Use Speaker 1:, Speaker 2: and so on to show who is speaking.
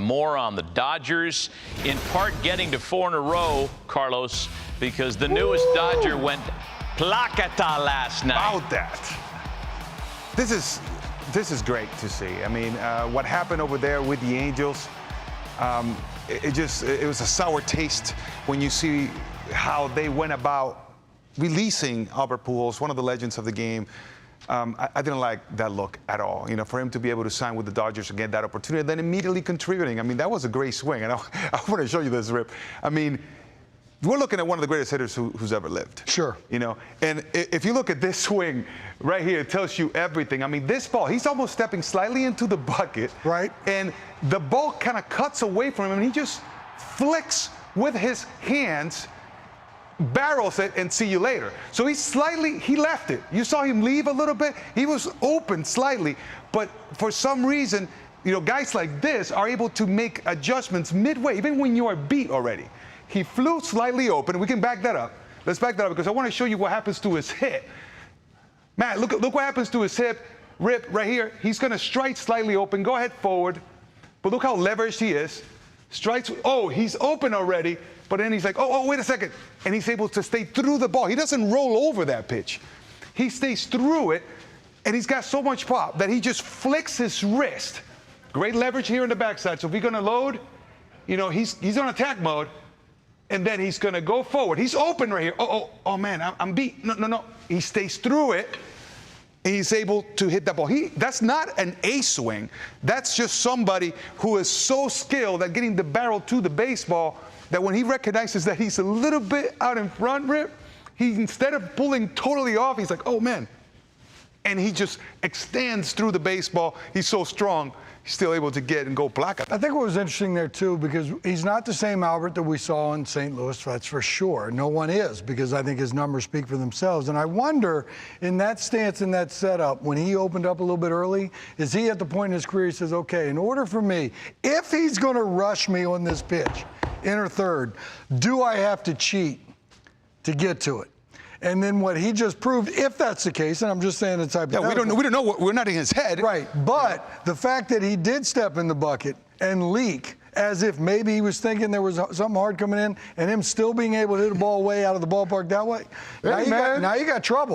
Speaker 1: more on the Dodgers, in part getting to 4 in a row, Carlos, because the newest Dodger went placata last night.
Speaker 2: About that. This is great to see. I mean, what happened over there with the Angels, it was a sour taste when you see how they went about releasing Albert Pujols, one of the legends of the game. I didn't like that look at all. You know, for him to be able to sign with the Dodgers and get that opportunity, and then immediately contributing. I mean, that was a great swing. And I want to show you this, Rip. I mean, we're looking at one of the greatest hitters who's ever lived.
Speaker 3: Sure.
Speaker 2: You know, and if you look at this swing right here, it tells you everything. I mean, this ball, he's almost stepping slightly into the bucket.
Speaker 3: Right.
Speaker 2: And the ball kind of cuts away from him, and he just flicks with his hands, barrels it, and see you later. So he left it. You saw him leave a little bit. He was open slightly, but for some reason, you know, guys like this are able to make adjustments midway, even when you are beat already. He flew slightly open. We can back that up. Let's back that up because I want to show you what happens to his hip. Matt, look what happens to his hip. Rip, right here. He's going to strike slightly open. Go ahead forward. But look how leveraged he is. Strikes. Oh, he's open already. But then he's like, oh, wait a second. And he's able to stay through the ball. He doesn't roll over that pitch. He stays through it, and he's got so much pop that he just flicks his wrist. Great leverage here in the backside. So if we're going to load, you know, he's on attack mode. And then he's going to go forward. He's open right here. Oh, man, I'm beat. No. He stays through it, and he's able to hit that ball. That's not an ace swing. That's just somebody who is so skilled at getting the barrel to the baseball that when he recognizes that he's a little bit out in front, Rip, he, instead of pulling totally off, he's like, oh, man. And he just extends through the baseball. He's so strong. He's still able to get and go placa.
Speaker 3: I think what was interesting there, too, because he's not the same Albert that we saw in St. Louis, that's for sure. No one is, because I think his numbers speak for themselves. And I wonder, in that stance, in that setup, when he opened up a little bit early, is he at the point in his career he says, okay, in order for me, if he's going to rush me on this pitch, inner third, do I have to cheat to get to it? And then what he just proved, if that's the case, and I'm just saying it's hypothetical.
Speaker 2: Yeah, we don't know. We're not in his head.
Speaker 3: Right, but the fact that he did step in the bucket and leak as if maybe he was thinking there was something hard coming in, and him still being able to hit a ball way out of the ballpark that way, now you got trouble.